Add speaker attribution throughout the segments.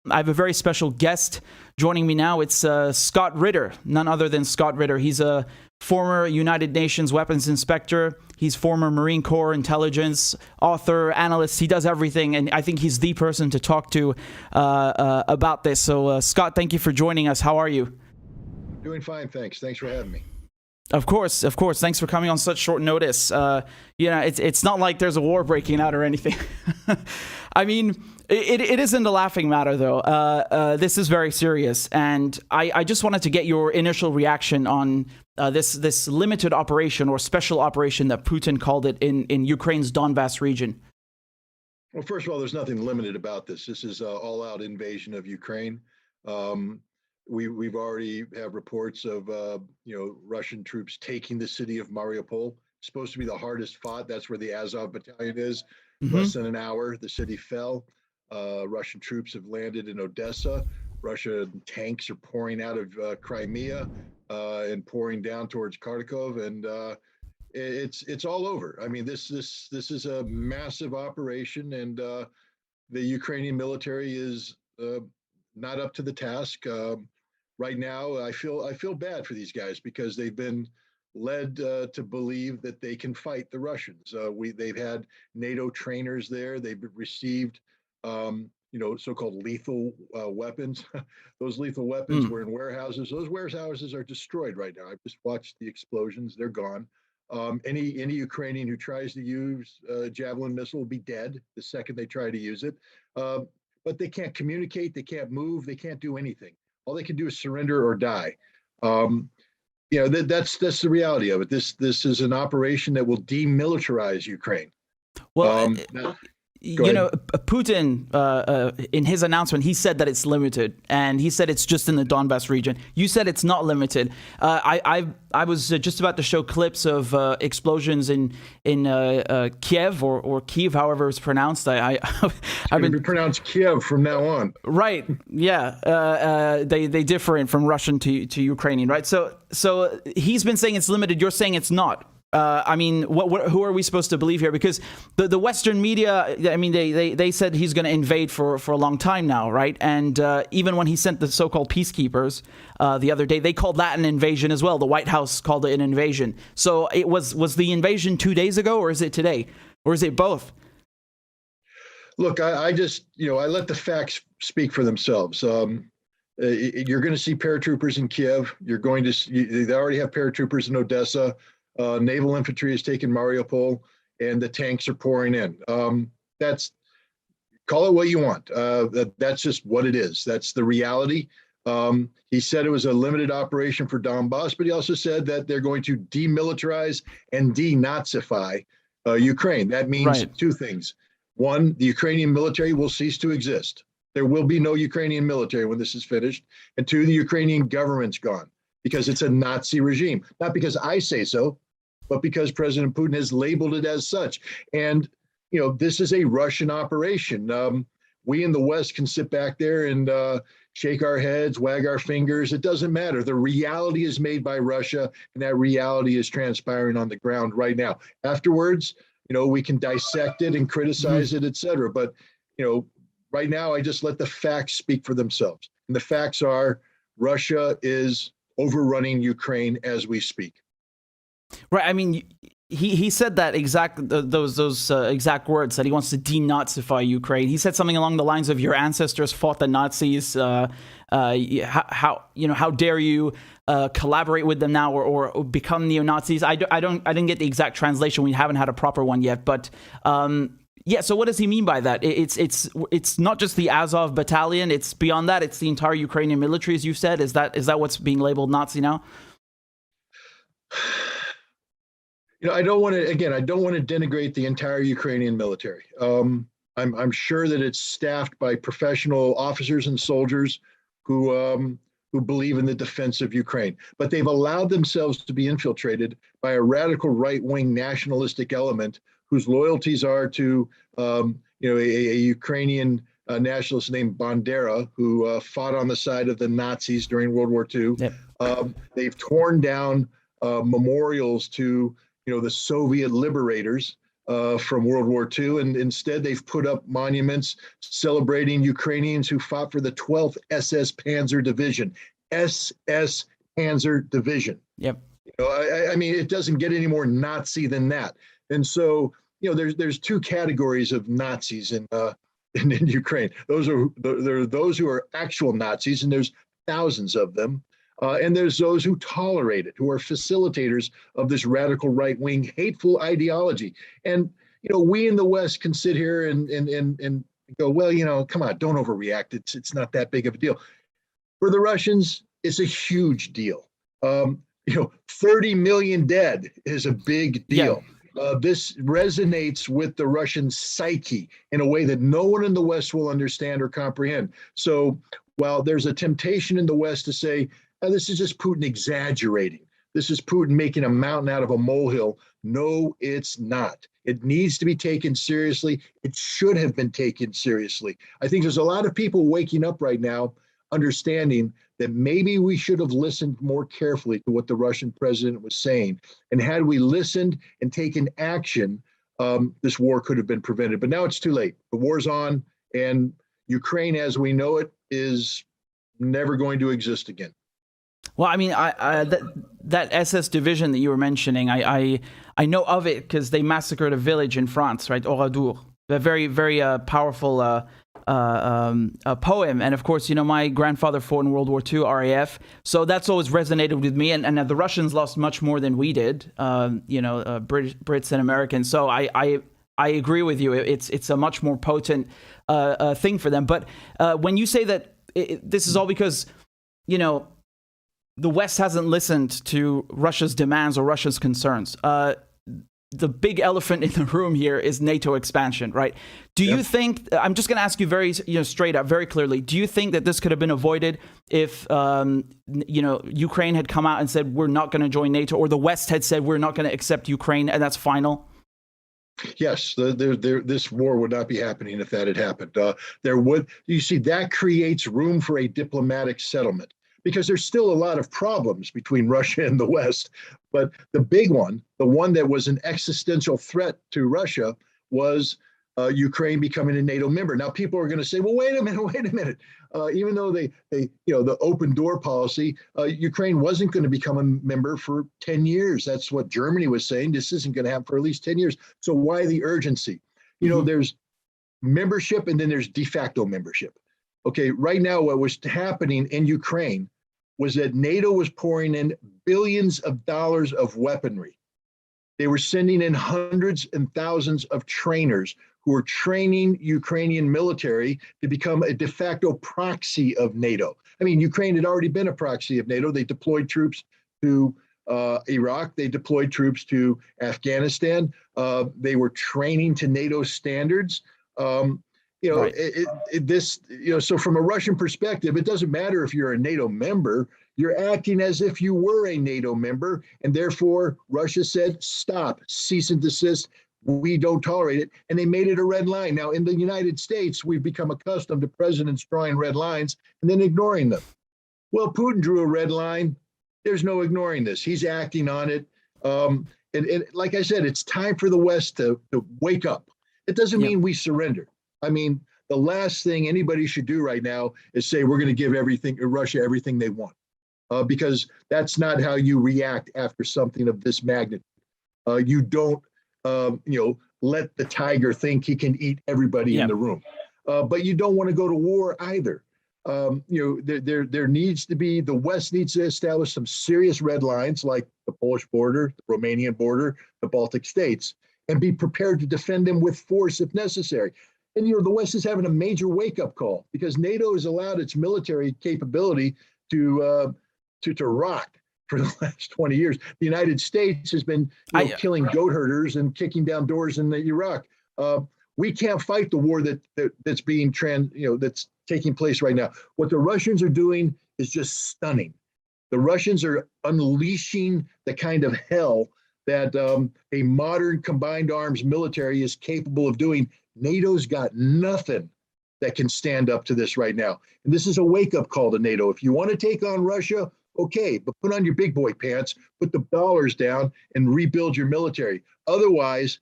Speaker 1: I have a very special guest joining me now. It's Scott Ritter, none other than Scott Ritter. He's a former United Nations weapons inspector. He's former Marine Corps intelligence, author, analyst. He does everything, and I think he's the person to talk to about this. So, Scott, thank you for joining us. How are you?
Speaker 2: Doing fine, thanks. Thanks for having me.
Speaker 1: Of course. Thanks for coming on such short notice. It's not like there's a war breaking out or anything. I mean, it isn't a laughing matter, though. This is very serious, and I just wanted to get your initial reaction on this limited operation or special operation that Putin called it in Ukraine's Donbass region.
Speaker 2: Well, first of all, there's nothing limited about this. This is an all-out invasion of Ukraine. We've already have reports of Russian troops taking the city of Mariupol. It's supposed to be the hardest fought. That's where the Azov battalion is. Less than an hour, the city fell. Russian troops have landed in Odessa. Russian tanks are pouring out of Crimea and pouring down towards Kharkov, and it's all over. I mean, this is a massive operation, and the Ukrainian military is not up to the task. Right now, I feel bad for these guys because they've been led to believe that they can fight the Russians. They've had NATO trainers there. They've received so-called lethal weapons. Those lethal weapons were in warehouses. Those warehouses are destroyed right now. I've just watched the explosions. They're gone. Any Ukrainian who tries to use a Javelin missile will be dead the second they try to use it. But they can't communicate. They can't move. They can't do anything. All they can do is surrender or die. That's the reality of it. This is an operation that will demilitarize Ukraine.
Speaker 1: Well, Putin, in his announcement, he said that it's limited, and he said it's just in the Donbass region. You said it's not limited. I was just about to show clips of explosions in Kiev or Kiev, however it's pronounced. I've been
Speaker 2: pronounced Kiev from now on.
Speaker 1: Right? Yeah. They differ from Russian to Ukrainian, right? So he's been saying it's limited. You're saying it's not. I mean, who are we supposed to believe here? Because the Western media, I mean, they said he's going to invade for a long time now, right? And even when he sent the so-called peacekeepers the other day, they called that an invasion as well. The White House called it an invasion. So it was the invasion 2 days ago, or is it today, or is it both?
Speaker 2: Look, I just I let the facts speak for themselves. You're going to see paratroopers in Kiev. They already have paratroopers in Odessa. Naval infantry has taken Mariupol, and the tanks are pouring in. Call it what you want. That's just what it is. That's the reality. He said it was a limited operation for Donbass, but he also said that they're going to demilitarize and denazify Ukraine. That means two things. One, the Ukrainian military will cease to exist. There will be no Ukrainian military when this is finished. And two, the Ukrainian government's gone because it's a Nazi regime. Not because I say so, but because President Putin has labeled it as such. And, this is a Russian operation. We in the West can sit back there and shake our heads, wag our fingers. It doesn't matter. The reality is made by Russia, and that reality is transpiring on the ground right now. Afterwards, we can dissect it and criticize it, et cetera. But, right now, I just let the facts speak for themselves. And the facts are Russia is overrunning Ukraine as we speak.
Speaker 1: Right. I mean, he said that those exact words, that he wants to denazify Ukraine. He said something along the lines of, "Your ancestors fought the Nazis. How dare you collaborate with them now or become neo-Nazis?" I didn't get the exact translation. We haven't had a proper one yet, but. Yeah, so what does he mean by that? It's not just the Azov battalion. It's beyond that. It's the entire Ukrainian military, as you said. Is that what's being labeled Nazi now?
Speaker 2: I don't want to denigrate the entire Ukrainian military. I'm sure that it's staffed by professional officers and soldiers who believe in the defense of Ukraine, but they've allowed themselves to be infiltrated by a radical right-wing nationalistic element whose loyalties are to a Ukrainian nationalist named Bandera, who fought on the side of the Nazis during World War II. Yep. They've torn down memorials to the Soviet liberators. from World War II, and instead they've put up monuments celebrating Ukrainians who fought for the 12th SS Panzer Division. SS Panzer Division.
Speaker 1: Yep.
Speaker 2: I mean, it doesn't get any more Nazi than that. And so, there's two categories of Nazis in Ukraine. There are those who are actual Nazis, and there's thousands of them. And there's those who tolerate it, who are facilitators of this radical right-wing hateful ideology. And, we in the West can sit here and go, well, come on, don't overreact. It's not that big of a deal. For the Russians, it's a huge deal. 30 million dead is a big deal. Yeah. This resonates with the Russian psyche in a way that no one in the West will understand or comprehend. So while there's a temptation in the West to say, this is just Putin exaggerating, this is Putin making a mountain out of a molehill, no, it's not. It needs to be taken seriously. It should have been taken seriously. I think there's a lot of people waking up right now understanding that maybe we should have listened more carefully to what the Russian president was saying. And had we listened and taken action, this war could have been prevented. But now it's too late. The war's on, and Ukraine as we know it is never going to exist again.
Speaker 1: Well, I mean, that SS division that you were mentioning, I know of it because they massacred a village in France, right? Oradour. A very, very powerful a poem. And of course, my grandfather fought in World War II, RAF. So that's always resonated with me. And the Russians lost much more than we did, Brits and Americans. So I agree with you. It's a much more potent thing for them. But when you say that this is all because, the West hasn't listened to Russia's demands or Russia's concerns, the big elephant in the room here is NATO expansion, right? Do you think, I'm just going to ask you very, straight up, very clearly, do you think that this could have been avoided if, Ukraine had come out and said, we're not going to join NATO, or the West had said, we're not going to accept Ukraine, and that's final?
Speaker 2: Yes, this war would not be happening if that had happened. You see, that creates room for a diplomatic settlement, because there's still a lot of problems between Russia and the West. But the big one, the one that was an existential threat to Russia, was Ukraine becoming a NATO member. Now, people are going to say, well, wait a minute. Even though the open door policy, Ukraine wasn't going to become a member for 10 years. That's what Germany was saying. This isn't going to happen for at least 10 years. So why the urgency? There's membership and then there's de facto membership. Okay, right now, what was happening in Ukraine was that NATO was pouring in billions of dollars of weaponry. They were sending in hundreds and thousands of trainers who were training Ukrainian military to become a de facto proxy of NATO. I mean, Ukraine had already been a proxy of NATO. They deployed troops to Iraq. They deployed troops to Afghanistan. They were training to NATO standards. Right. So from a Russian perspective, it doesn't matter if you're a NATO member, you're acting as if you were a NATO member. And therefore, Russia said, stop, cease and desist. We don't tolerate it. And they made it a red line. Now, in the United States, we've become accustomed to presidents drawing red lines and then ignoring them. Well, Putin drew a red line. There's no ignoring this. He's acting on it. And like I said, it's time for the West to wake up. It doesn't mean we surrender. I mean, the last thing anybody should do right now is say we're going to give Russia everything they want, because that's not how you react after something of this magnitude. You don't, let the tiger think he can eat everybody in the room, but you don't want to go to war either. There needs to be, the West needs to establish some serious red lines like the Polish border, the Romanian border, the Baltic states, and be prepared to defend them with force if necessary. And, the West is having a major wake-up call because NATO has allowed its military capability to rot for the last 20 years. The United States has been killing goat herders and kicking down doors in Iraq. We can't fight the war that's being that's taking place right now. What the Russians are doing is just stunning. The Russians are unleashing the kind of hell that a modern combined arms military is capable of doing. NATO's got nothing that can stand up to this right now. And this is a wake-up call to NATO. If you want to take on Russia, okay, but put on your big boy pants, put the dollars down, and rebuild your military. Otherwise,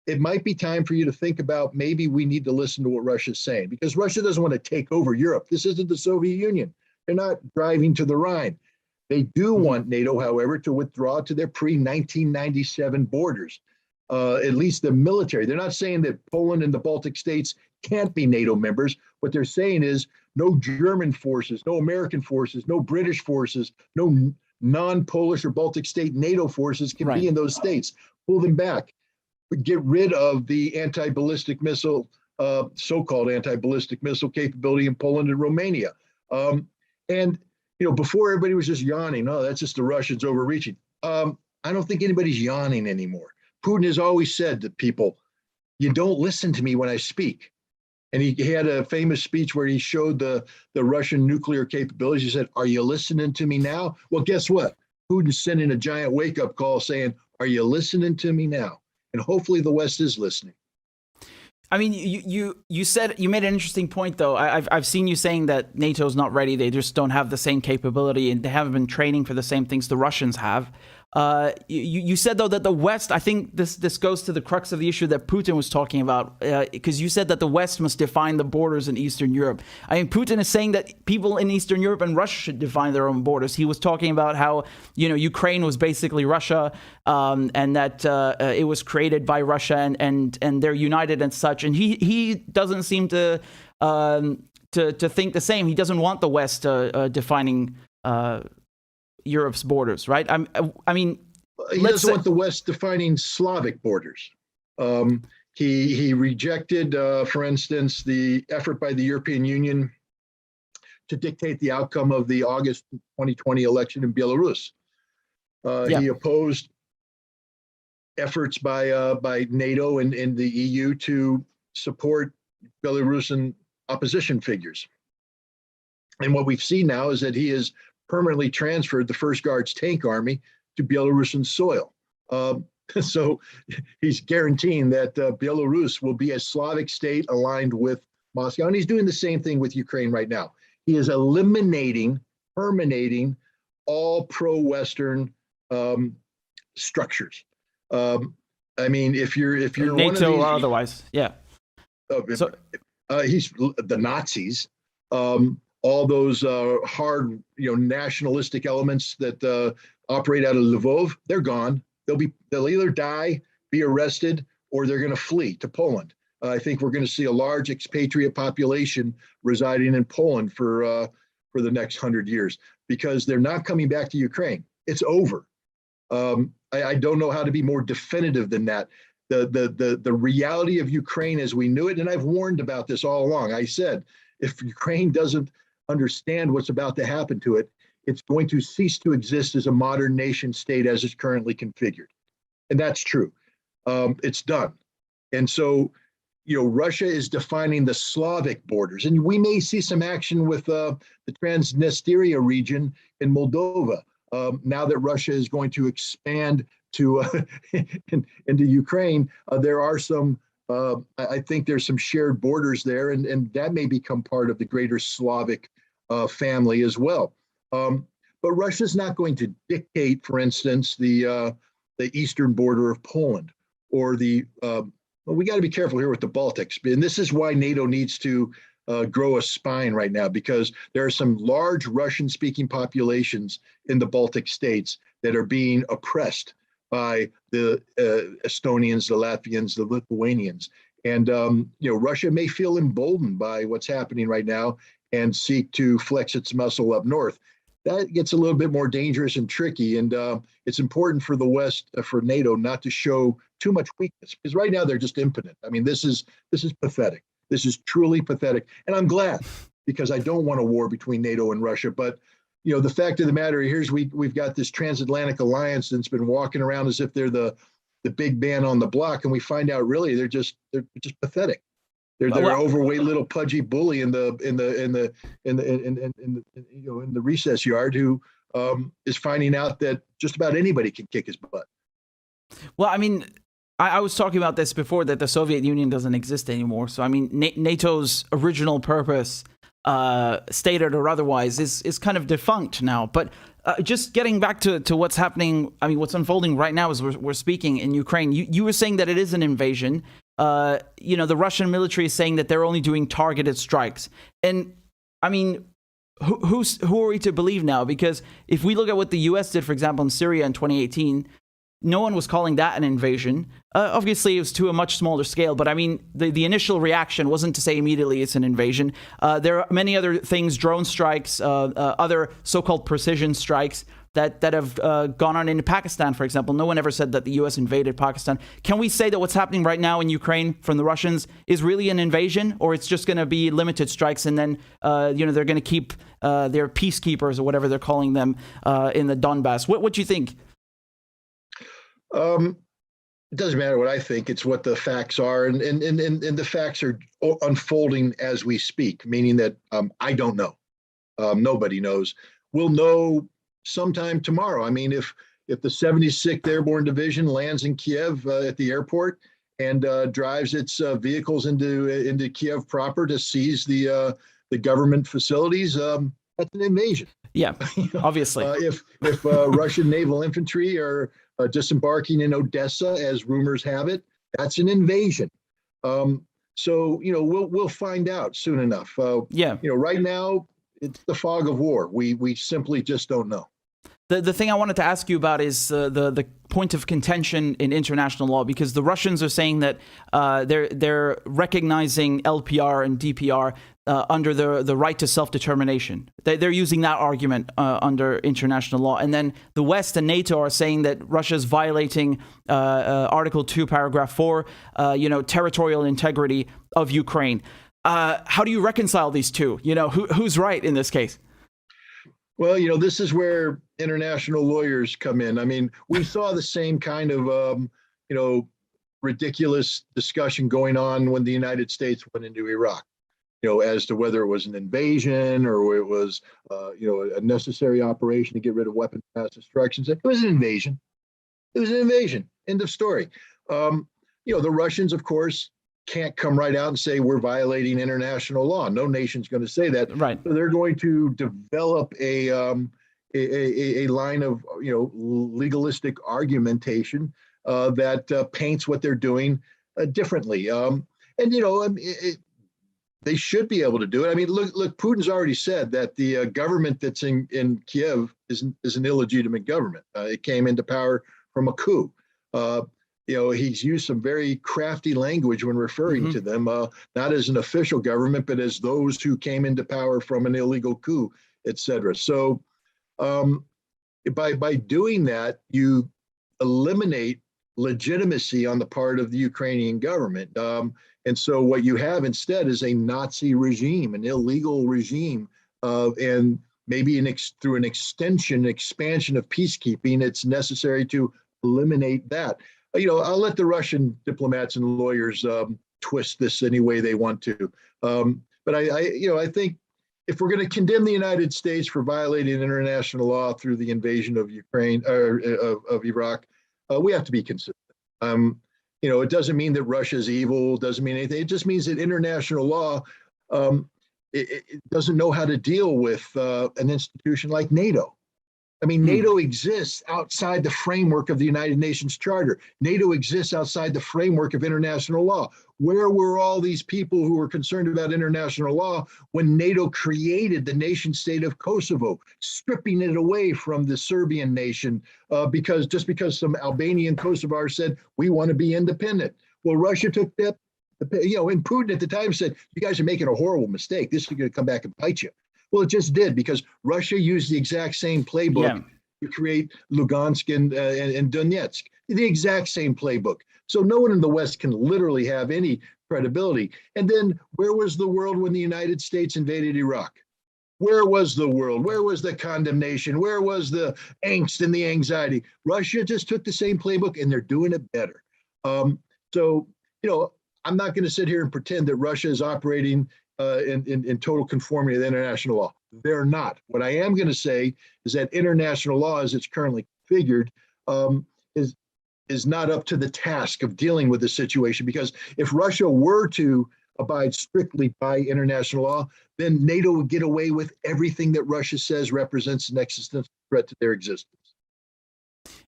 Speaker 2: it might be time for you to think about maybe we need to listen to what Russia's saying, because Russia doesn't want to take over Europe. This isn't the Soviet Union. They're not driving to the Rhine. They do want NATO, however, to withdraw to their pre-1997 borders, at least the military. They're not saying that Poland and the Baltic states can't be NATO members. What they're saying is no German forces, no American forces, no British forces, no non-Polish or Baltic state NATO forces can be in those states. Pull them back. Get rid of the anti-ballistic missile, so-called anti-ballistic missile capability in Poland and Romania. And, before everybody was just yawning, oh, that's just the Russians overreaching. I don't think anybody's yawning anymore. Putin has always said to people, you don't listen to me when I speak. And he had a famous speech where he showed the Russian nuclear capabilities. He said, are you listening to me now? Well, guess what? Putin's sending a giant wake-up call saying, are you listening to me now? And hopefully the West is listening.
Speaker 1: I mean, you said, you made an interesting point, though. I've seen you saying that NATO's not ready. They just don't have the same capability, and they haven't been training for the same things the Russians have. You said, though, that the West, I think this goes to the crux of the issue that Putin was talking about, because you said that the West must define the borders in Eastern Europe. I mean, Putin is saying that people in Eastern Europe and Russia should define their own borders. He was talking about how, Ukraine was basically Russia, and that it was created by Russia, and they're united and such. And he doesn't seem to think the same. He doesn't want the West defining Europe's borders, right? I mean,
Speaker 2: he doesn't want the West defining Slavic borders. He rejected, for instance, the effort by the European Union to dictate the outcome of the August 2020 election in Belarus. He opposed efforts by NATO and the EU to support Belarusian opposition figures. And what we've seen now is that he has permanently transferred the First Guards Tank Army to Belarusian soil. So he's guaranteeing that Belarus will be a Slavic state aligned with Moscow. And he's doing the same thing with Ukraine right now. He is terminating all pro-Western structures. I mean, if you're
Speaker 1: NATO
Speaker 2: one of these,
Speaker 1: or otherwise,
Speaker 2: he's the Nazis. All those hard, nationalistic elements that operate out of Lvov, they're gone. They'll either die, be arrested, or they're going to flee to Poland. I think we're going to see a large expatriate population residing in Poland for the next 100 years, because they're not coming back to Ukraine. It's over. I don't know how to be more definitive than that. The reality of Ukraine as we knew it, and I've warned about this all along. I said, if Ukraine doesn't understand what's about to happen to it, it's going to cease to exist as a modern nation state as it's currently configured. And that's true. It's done. And so, Russia is defining the Slavic borders. And we may see some action with the Transnistria region in Moldova, now that Russia is going to expand to into Ukraine. There are some I think there's some shared borders there, and that may become part of the greater Slavic family as well. But Russia's not going to dictate, for instance, the eastern border of Poland, or well, we got to be careful here with the Baltics. And this is why NATO needs to grow a spine right now, because there are some large Russian-speaking populations in the Baltic states that are being oppressed by the Estonians, the Latvians, the Lithuanians. And, Russia may feel emboldened by what's happening right now and seek to flex its muscle up north. That gets a little bit more dangerous and tricky. And it's important for the West, for NATO, not to show too much weakness, because right now they're just impotent. I mean, this is pathetic. This is truly pathetic. And I'm glad, because I don't want a war between NATO and Russia. But the fact of the matter is, we've got this transatlantic alliance that's been walking around as if they're the big man on the block, and we find out really they're just pathetic. They're overweight little pudgy bully in the recess yard who is finding out that just about anybody can kick his butt.
Speaker 1: Well, I mean, I was talking about this before, that the Soviet Union doesn't exist anymore. So I mean, NATO's original purpose stated or otherwise, is kind of defunct now. But just getting back to what's happening, I mean, what's unfolding right now as we're speaking in Ukraine, you were saying that it is an invasion. The Russian military is saying that they're only doing targeted strikes. And I mean, who are we to believe now? Because if we look at what the U.S. did, for example, in Syria in 2018, no one was calling that an invasion. Obviously, it was to a much smaller scale. But I mean, the initial reaction wasn't to say immediately it's an invasion. There are many other things, drone strikes, other so-called precision strikes that have gone on in Pakistan, for example. No one ever said that the U.S. invaded Pakistan. Can we say that what's happening right now in Ukraine from the Russians is really an invasion, or it's just going to be limited strikes, and then they're going to keep their peacekeepers or whatever they're calling them in the Donbass? What do you think?
Speaker 2: It doesn't matter what I think. It's what the facts are, and the facts are unfolding as we speak. Meaning that I don't know. Nobody knows. We'll know sometime tomorrow. I mean, if the 76th Airborne Division lands in Kiev at the airport and drives its vehicles into Kiev proper to seize the government facilities, that's an invasion.
Speaker 1: Yeah, obviously.
Speaker 2: If Russian naval infantry are disembarking in Odessa, as rumors have it, that's an invasion. So we'll find out soon enough. Right now it's the fog of war. We simply just don't know.
Speaker 1: The thing I wanted to ask you about is the point of contention in international law, because the Russians are saying that they're recognizing LPR and DPR under the right to self-determination. They're using that argument under international law. And then the West and NATO are saying that Russia's violating Article 2, Paragraph 4, territorial integrity of Ukraine. How do you reconcile these two? Who's right in this case?
Speaker 2: Well, this is where international lawyers come in. I mean, we saw the same kind of, ridiculous discussion going on when the United States went into Iraq, as to whether it was an invasion or it was, a necessary operation to get rid of weapons of mass destruction. It was an invasion. It was an invasion. End of story. The Russians, of course, can't come right out and say we're violating international law. No nation's going to say that.
Speaker 1: Right.
Speaker 2: So they're going to develop a line of legalistic argumentation that paints what they're doing differently. They should be able to do it. I mean, look, Putin's already said that the government that's in Kiev is an illegitimate government. It came into power from a coup. He's used some very crafty language when referring to them, not as an official government, but as those who came into power from an illegal coup, et cetera. So by doing that, you eliminate legitimacy on the part of the Ukrainian government. And so what you have instead is a Nazi regime, an illegal regime, and maybe through an expansion of peacekeeping, it's necessary to eliminate that. I'll let the Russian diplomats and lawyers twist this any way they want to. But I think if we're going to condemn the United States for violating international law through the invasion of Ukraine or of Iraq, we have to be consistent. It doesn't mean that Russia's evil, doesn't mean anything. It just means that international law it doesn't know how to deal with an institution like NATO. I mean, NATO exists outside the framework of the United Nations Charter. NATO exists outside the framework of international law. Where were all these people who were concerned about international law when NATO created the nation state of Kosovo, stripping it away from the Serbian nation because some Albanian Kosovars said, we want to be independent. Well, Russia took that, and Putin at the time said, you guys are making a horrible mistake. This is going to come back and bite you. Well, it just did, because Russia used the exact same playbook to create Lugansk and Donetsk, the exact same playbook. So no one in the West can literally have any credibility. And then where was the world when the United States invaded Iraq? Where was the world? Where was the condemnation? Where was the angst and the anxiety? Russia just took the same playbook and they're doing it better. I'm not going to sit here and pretend that Russia is operating in total conformity with international law. They're not. What I am going to say is that international law, as it's currently configured, is not up to the task of dealing with the situation. Because if Russia were to abide strictly by international law, then NATO would get away with everything that Russia says represents an existential threat to their existence.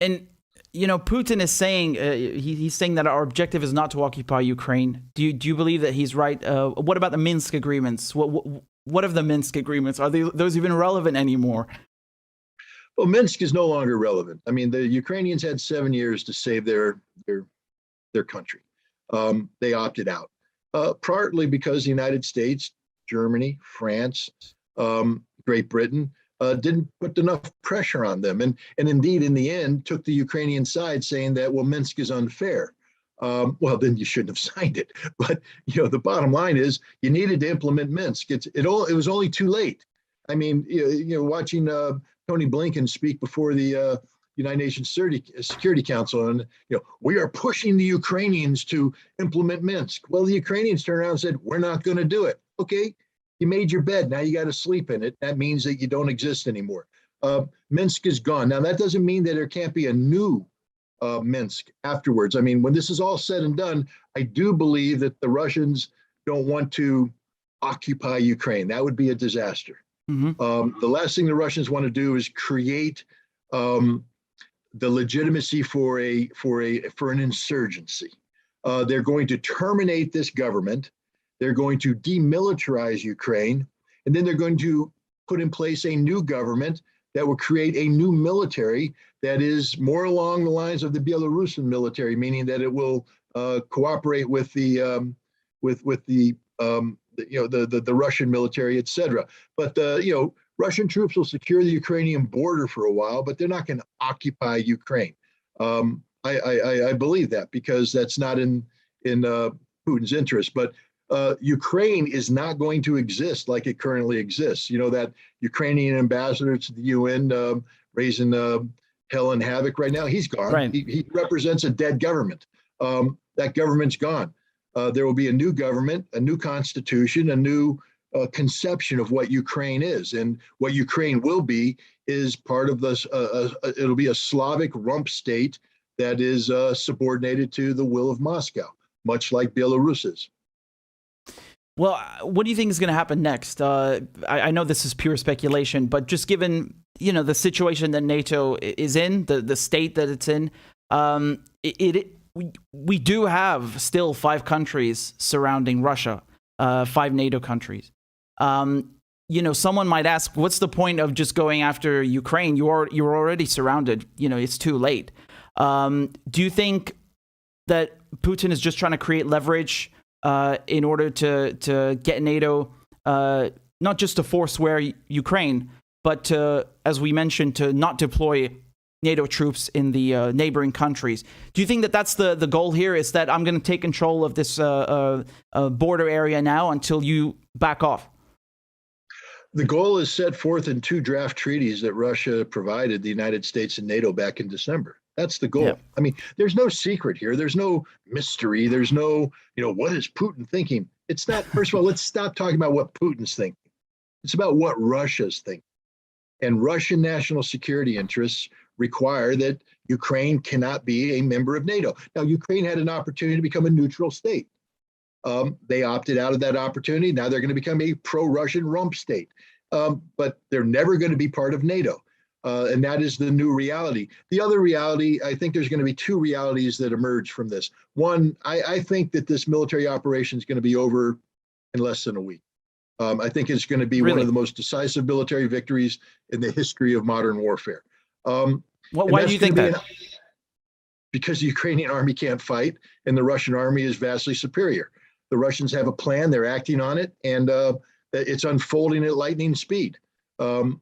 Speaker 1: And Putin is saying he's saying that our objective is not to occupy Ukraine. Do you believe that he's right? What about the Minsk agreements? What of the Minsk agreements? Are those even relevant anymore?
Speaker 2: Well, Minsk is no longer relevant. I mean, the Ukrainians had 7 years to save their country. They opted out, partly because the United States, Germany, France, Great Britain didn't put enough pressure on them, and indeed, in the end, took the Ukrainian side, saying that, well, Minsk is unfair. Well, then you shouldn't have signed it. But the bottom line is you needed to implement Minsk. It was only too late. I mean, watching Tony Blinken speak before the United Nations Security Council, and we are pushing the Ukrainians to implement Minsk. Well, the Ukrainians turned around and said, we're not going to do it. Okay, you made your bed. Now you got to sleep in it. That means that you don't exist anymore. Minsk is gone. Now that doesn't mean that there can't be a new Minsk afterwards. I mean, when this is all said and done, I do believe that the Russians don't want to occupy Ukraine. That would be a disaster. Mm-hmm. The last thing the Russians want to do is create the legitimacy for an insurgency. They're going to terminate this government. They're going to demilitarize Ukraine, and then they're going to put in place a new government that will create a new military that is more along the lines of the Belarusian military, meaning that it will cooperate with the Russian military, etc. But Russian troops will secure the Ukrainian border for a while, but they're not going to occupy Ukraine. I believe that, because that's not in Putin's interest. But Ukraine is not going to exist like it currently exists. That Ukrainian ambassador to the UN raising hell and havoc right now, he's gone. Right. He represents a dead government. That government's gone. There will be a new government, a new constitution, a new conception of what Ukraine is. And what Ukraine will be is part of this, it'll be a Slavic rump state that is subordinated to the will of Moscow, much like Belarus is.
Speaker 1: Well, what do you think is going to happen next? I know this is pure speculation, but just given the situation that NATO is in, the state that it's in, we do have still 5 countries surrounding Russia, 5 NATO countries. Someone might ask, what's the point of just going after Ukraine? You're already surrounded. It's too late. Do you think that Putin is just trying to create leverage in order to get NATO, not just to forswear Ukraine, but to, as we mentioned, to not deploy NATO troops in the neighboring countries? Do you think that that's the goal here, is that I'm going to take control of this border area now until you back off?
Speaker 2: The goal is set forth in 2 draft treaties that Russia provided the United States and NATO back in December. That's the goal. Yeah. I mean, there's no secret here. There's no mystery. There's no, what is Putin thinking? It's not, first of all, let's stop talking about what Putin's thinking. It's about what Russia's thinking. And Russian national security interests require that Ukraine cannot be a member of NATO. Now, Ukraine had an opportunity to become a neutral state. They opted out of that opportunity. Now they're going to become a pro-Russian rump state. But they're never going to be part of NATO. And that is the new reality. The other reality, I think there's going to be 2 realities that emerge from this. One, I think that this military operation is going to be over in less than a week. I think it's going to be one of the most decisive military victories in the history of modern warfare.
Speaker 1: Why do you think that?
Speaker 2: Because the Ukrainian army can't fight and the Russian army is vastly superior. The Russians have a plan, they're acting on it, and it's unfolding at lightning speed. So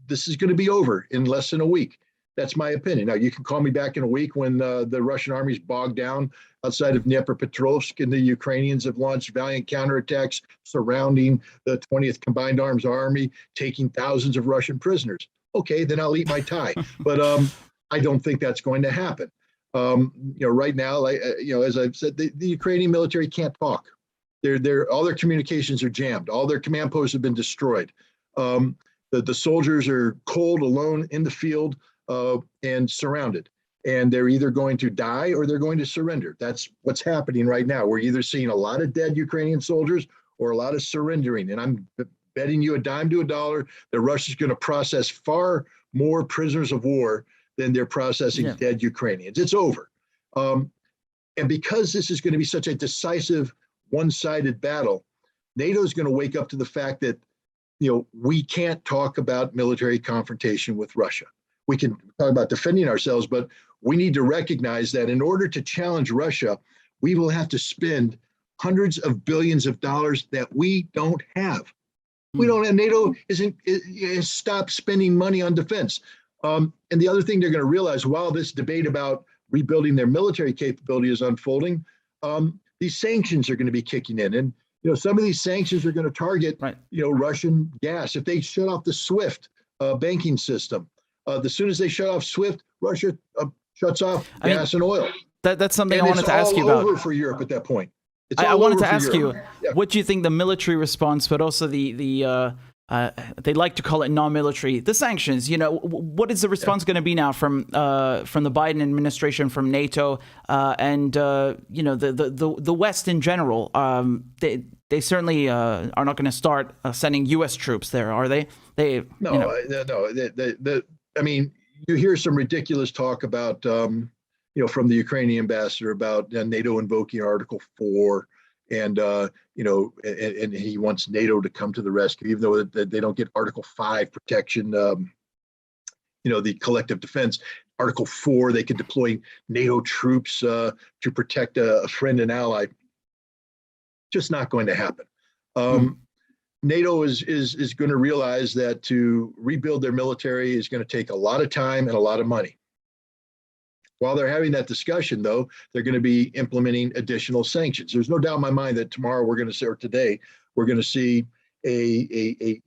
Speaker 2: this is going to be over in less than a week. That's my opinion. Now, you can call me back in a week when the Russian army's bogged down outside of Dnipropetrovsk and the Ukrainians have launched valiant counterattacks surrounding the 20th Combined Arms Army, taking thousands of Russian prisoners. Okay, then I'll eat my tie. But I don't think that's going to happen. Right now, as I've said, the Ukrainian military can't talk. All their communications are jammed. All their command posts have been destroyed. The soldiers are cold, alone in the field, and surrounded. And they're either going to die or they're going to surrender. That's what's happening right now. We're either seeing a lot of dead Ukrainian soldiers or a lot of surrendering. And I'm betting you a dime to a dollar that Russia's going to process far more prisoners of war than they're processing dead Ukrainians. It's over. And because this is going to be such a decisive, one-sided battle, NATO is going to wake up to the fact that, we can't talk about military confrontation with Russia. We can talk about defending ourselves, but we need to recognize that in order to challenge Russia, we will have to spend hundreds of billions of dollars that we don't have. We don't have. NATO has stopped spending money on defense. And the other thing they're going to realize while this debate about rebuilding their military capability is unfolding, these sanctions are going to be kicking in. And some of these sanctions are going to target, Russian gas. If they shut off the SWIFT banking system, as soon as they shut off SWIFT, Russia shuts off gas and oil.
Speaker 1: That's something I wanted to ask you about.
Speaker 2: It's all over for Europe at that point.
Speaker 1: I wanted to ask you, what do you think the military response, but also the they like to call it non-military, the sanctions? What is the response going to be now from the Biden administration, from NATO, and the West in general? They certainly are not going to start sending U.S. troops there, are they?
Speaker 2: No. I mean, you hear some ridiculous talk about, from the Ukrainian ambassador about NATO invoking Article 4. And, and he wants NATO to come to the rescue, even though they don't get Article 5 protection, the collective defense. Article 4, they could deploy NATO troops to protect a friend and ally. Just not going to happen. NATO is going to realize that to rebuild their military is going to take a lot of time and a lot of money. While they're having that discussion, though, they're going to be implementing additional sanctions. There's no doubt in my mind that tomorrow or today, we're going to see a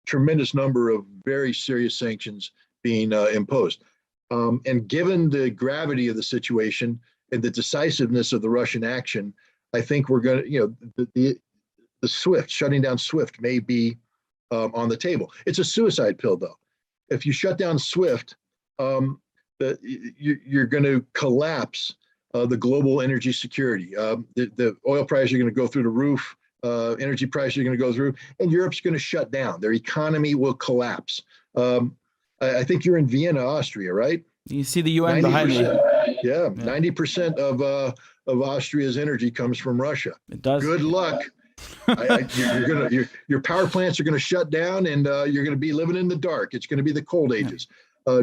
Speaker 2: tremendous number of very serious sanctions being imposed. And given the gravity of the situation and the decisiveness of the Russian action, I think we're going to, the SWIFT, shutting down SWIFT may be on the table. It's a suicide pill, though. If you shut down SWIFT, you're going to collapse the global energy security. The oil prices are going to go through the roof. Energy prices are going to go through, and Europe's going to shut down. Their economy will collapse. I think you're in Vienna, Austria, right?
Speaker 1: You see the UN behind me.
Speaker 2: Yeah, 90% of Austria's energy comes from Russia.
Speaker 1: It does.
Speaker 2: Good luck. Your power plants are going to shut down, and you're going to be living in the dark. It's going to be the cold ages.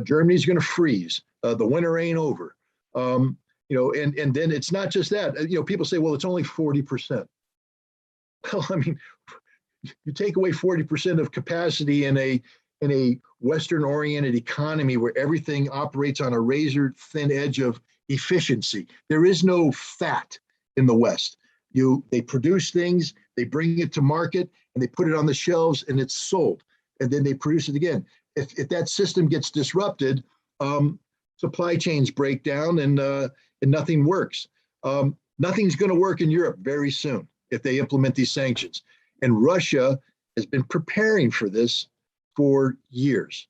Speaker 2: Germany's going to freeze. The winter ain't over. And then it's not just that. People say, well, it's only 40%. Well, I mean, you take away 40% of capacity in a Western-oriented economy where everything operates on a razor-thin edge of efficiency. There is no fat in the West. They produce things, they bring it to market, and they put it on the shelves, and it's sold. And then they produce it again. If that system gets disrupted, supply chains break down and nothing works. Nothing's going to work in Europe very soon if they implement these sanctions. And Russia has been preparing for this for years.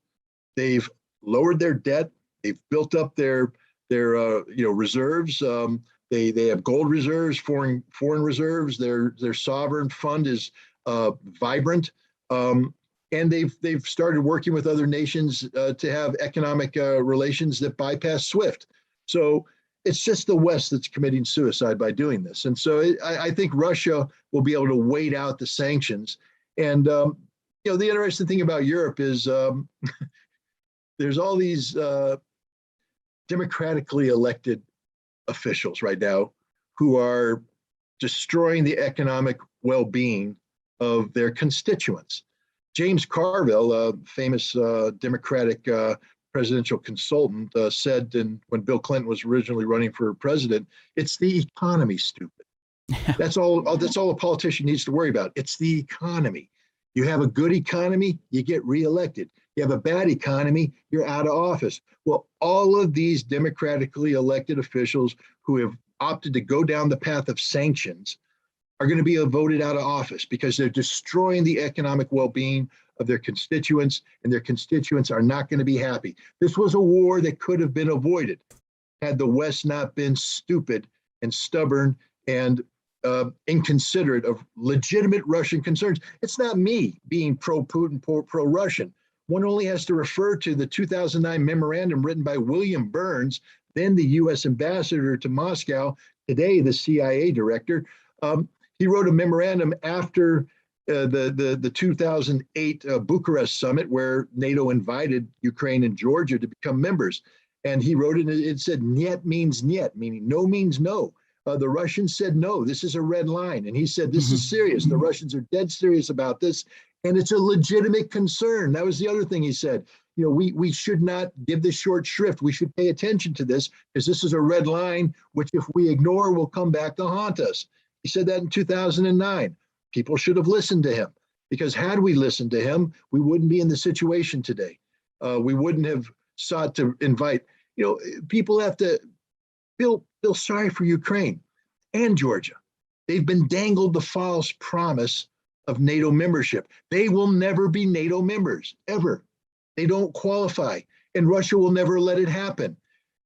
Speaker 2: They've lowered their debt. They've built up their reserves. They have gold reserves, foreign reserves. Their sovereign fund is vibrant. And they've started working with other nations to have economic relations that bypass SWIFT. So it's just the West that's committing suicide by doing this. And so I think Russia will be able to wait out the sanctions. And the interesting thing about Europe is there's all these democratically elected officials right now who are destroying the economic well-being of their constituents. James Carville, a famous Democratic presidential consultant, said when Bill Clinton was originally running for president, it's the economy, stupid. That's all a politician needs to worry about. It's the economy. You have a good economy, you get reelected. You have a bad economy, you're out of office. Well, all of these democratically elected officials who have opted to go down the path of sanctions are going to be voted out of office because they're destroying the economic well-being of their constituents, and their constituents are not going to be happy. This was a war that could have been avoided had the West not been stupid and stubborn and inconsiderate of legitimate Russian concerns. It's not me being pro-Putin, pro-Russian. One only has to refer to the 2009 memorandum written by William Burns, then the U.S. ambassador to Moscow, today the CIA director. He wrote a memorandum after the 2008 Bucharest summit, where NATO invited Ukraine and Georgia to become members. And he wrote it, it said, "Niet means niet," meaning no means no. The Russians said, no, this is a red line. And he said, this is serious. The Russians are dead serious about this. And it's a legitimate concern. That was the other thing he said. You know, we should not give this short shrift. We should pay attention to this, because this is a red line, which if we ignore will come back to haunt us. He said that in 2009. People should have listened to him, because had we listened to him, we wouldn't be in the situation today. We wouldn't have sought to invite, you know, people have to feel sorry for Ukraine and Georgia. They've been dangled the false promise of NATO membership. They will never be NATO members, ever. They don't qualify, and Russia will never let it happen.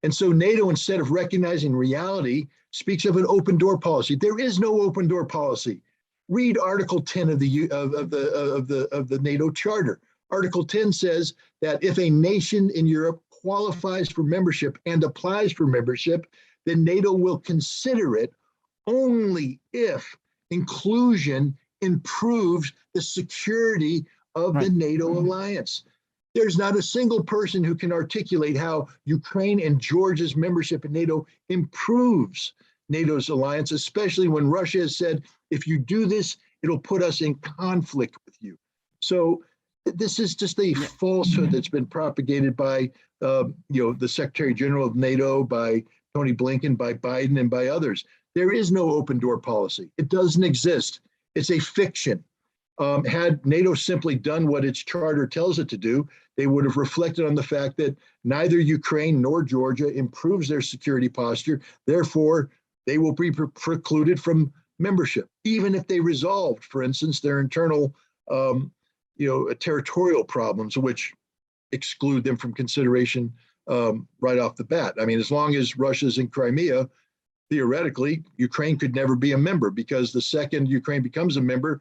Speaker 2: And so NATO, instead of recognizing reality, speaks of an open door policy. There is no open door policy. Read Article 10 of the NATO Charter. Article 10 says that if a nation in Europe qualifies for membership and applies for membership, then NATO will consider it only if inclusion improves the security of the NATO alliance. There's not a single person who can articulate how Ukraine and Georgia's membership in NATO improves NATO's alliance, especially when Russia has said, if you do this, it'll put us in conflict with you. So this is just a falsehood that's been propagated by the Secretary General of NATO, by Tony Blinken, by Biden, and by others. There is no open door policy. It doesn't exist. It's a fiction. Had NATO simply done what its charter tells it to do, they would have reflected on the fact that neither Ukraine nor Georgia improves their security posture. Therefore, they will be precluded from membership, even if they resolved, for instance, their internal territorial problems, which exclude them from consideration right off the bat. I mean, as long as Russia's in Crimea, theoretically, Ukraine could never be a member, because the second Ukraine becomes a member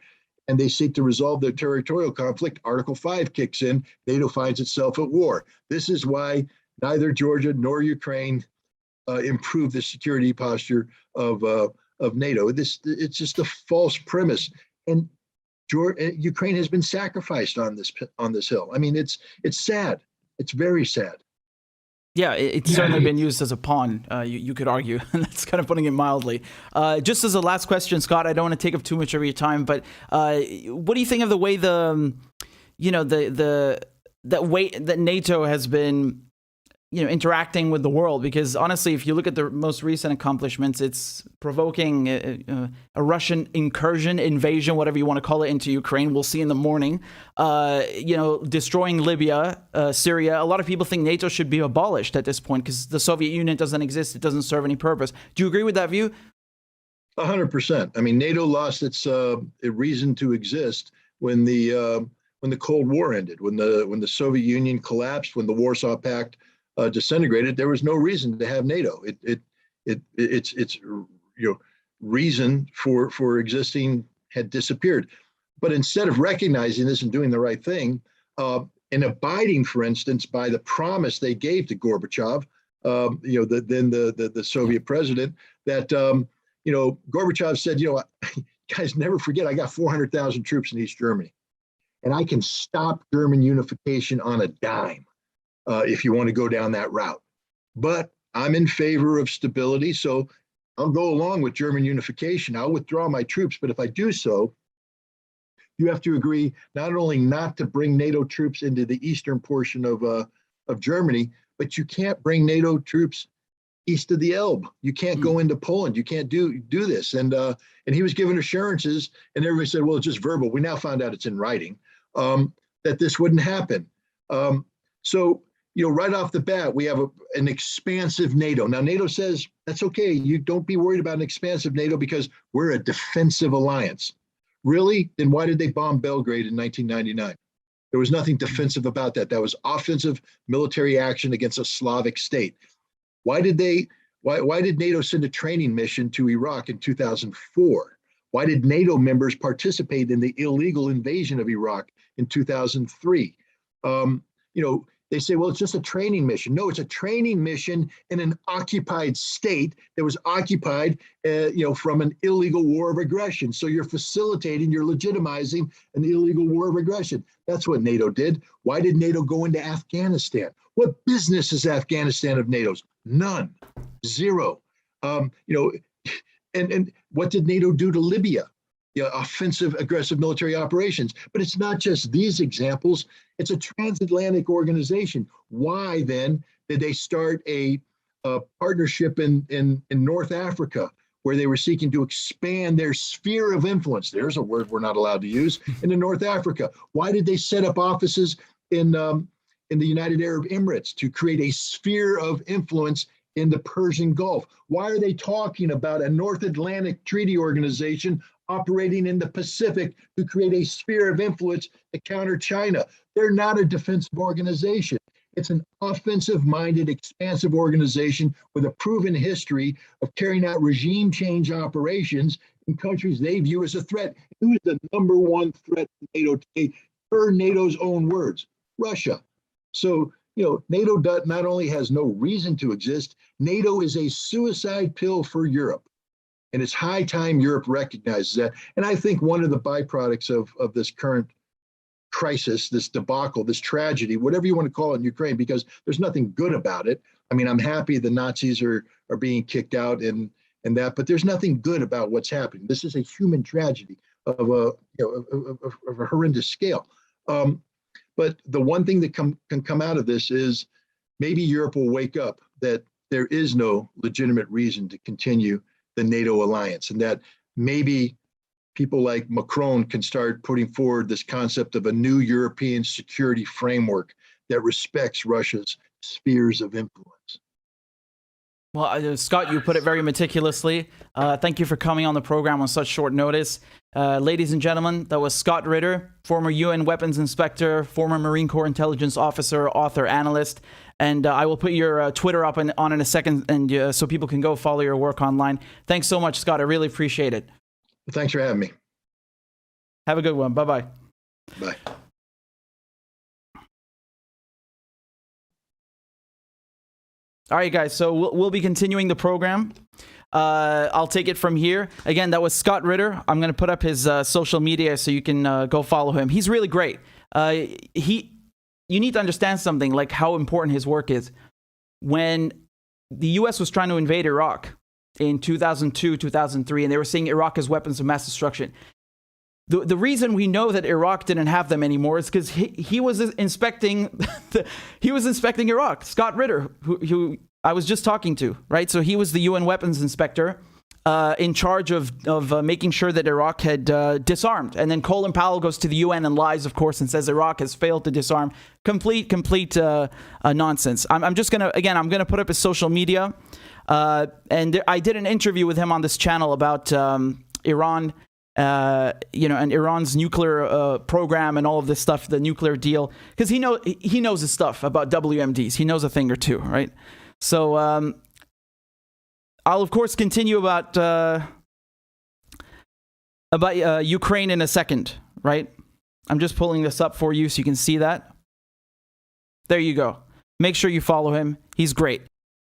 Speaker 2: and they seek to resolve their territorial conflict, Article 5 kicks in, NATO finds itself at war. This is why neither Georgia nor Ukraine improve the security posture of NATO. It's just a false premise. And Ukraine has been sacrificed on this hill. I mean, it's sad. It's very sad.
Speaker 1: Yeah, it's certainly been used as a pawn, you could argue, and that's kind of putting it mildly. Just as a last question, Scott, I don't want to take up too much of your time, but what do you think of the way that NATO has been, interacting with the world? Because honestly, if you look at the most recent accomplishments, it's provoking a Russian incursion, invasion, whatever you want to call it, into Ukraine. We'll see in the morning. Destroying Libya, Syria. A lot of people think NATO should be abolished at this point because the Soviet Union doesn't exist. It doesn't serve any purpose. Do you agree with that view?
Speaker 2: 100%. I mean, NATO lost its reason to exist when the Cold War ended, when the Soviet Union collapsed, when the Warsaw Pact disintegrated. There was no reason to have NATO. Its reason for existing had disappeared. But instead of recognizing this and doing the right thing, and abiding, for instance, by the promise they gave to Gorbachev, the Soviet president, that Gorbachev said, guys, never forget, I got 400,000 troops in East Germany, and I can stop German unification on a dime. If you want to go down that route. But I'm in favor of stability, so I'll go along with German unification. I'll withdraw my troops, but if I do so, you have to agree not only not to bring NATO troops into the eastern portion of Germany, but you can't bring NATO troops east of the Elbe. You can't go into Poland. You can't do this. And he was given assurances, and everybody said, well, it's just verbal. We now found out it's in writing, that this wouldn't happen. So right off the bat, we have an expansive NATO. Now, NATO says, that's okay. You don't be worried about an expansive NATO because we're a defensive alliance. Really? Then why did they bomb Belgrade in 1999? There was nothing defensive about that. That was offensive military action against a Slavic state. Why did they Why did NATO send a training mission to Iraq in 2004? Why did NATO members participate in the illegal invasion of Iraq in 2003? They say, well, it's just a training mission. No, it's a training mission in an occupied state that was occupied, from an illegal war of aggression. So you're facilitating, you're legitimizing an illegal war of aggression. That's what NATO did. Why did NATO go into Afghanistan? What business is Afghanistan of NATO's? None, zero. And what did NATO do to Libya? Offensive, aggressive military operations. But it's not just these examples. It's a transatlantic organization. Why then did they start a partnership in North Africa where they were seeking to expand their sphere of influence? There's a word we're not allowed to use in North Africa. Why did they set up offices in the United Arab Emirates to create a sphere of influence in the Persian Gulf? Why are they talking about a North Atlantic Treaty Organization operating in the Pacific to create a sphere of influence to counter China? They're not a defensive organization. It's an offensive-minded, expansive organization with a proven history of carrying out regime change operations in countries they view as a threat. Who is the number one threat to NATO today, per NATO's own words? Russia. So, NATO not only has no reason to exist, NATO is a suicide pill for Europe. And it's high time Europe recognizes that. And I think one of the byproducts of this current crisis, this debacle, this tragedy, whatever you want to call it in Ukraine, because there's nothing good about it. I mean, I'm happy the Nazis are being kicked out and that, but there's nothing good about what's happening. This is a human tragedy of a horrendous scale. But the one thing that can come out of this is maybe Europe will wake up that there is no legitimate reason to continue the NATO alliance, and that maybe people like Macron can start putting forward this concept of a new European security framework that respects Russia's spheres of influence.
Speaker 1: Well, Scott, you put it very meticulously. Thank you for coming on the program on such short notice. Ladies and gentlemen, that was Scott Ritter, former UN weapons inspector, former Marine Corps intelligence officer, author, analyst. And I will put your Twitter up on in a second, and so people can go follow your work online. Thanks so much, Scott. I really appreciate it.
Speaker 2: Thanks for having me.
Speaker 1: Have a good one. Bye-bye.
Speaker 2: Bye.
Speaker 1: All right, guys, so we'll be continuing the program. I'll take it from here. Again, that was Scott Ritter. I'm going to put up his social media so you can go follow him. He's really great. You need to understand something, like how important his work is. When the U.S. was trying to invade Iraq in 2002, 2003, and they were seeing Iraq as weapons of mass destruction, the reason we know that Iraq didn't have them anymore is because he was inspecting Iraq. Scott Ritter, who I was just talking to, right? So he was the UN weapons inspector in charge of making sure that Iraq had disarmed. And then Colin Powell goes to the UN and lies, of course, and says Iraq has failed to disarm. Complete nonsense. I'm just going to, I'm going to put up his social media. And I did an interview with him on this channel about Iran, and Iran's nuclear program and all of this stuff, the nuclear deal, because he knows his stuff about WMDs. He knows a thing or two, right? So I'll of course continue about Ukraine in a second, right? I'm just pulling this up for you so you can see that. There you go. Make sure you follow him. He's great.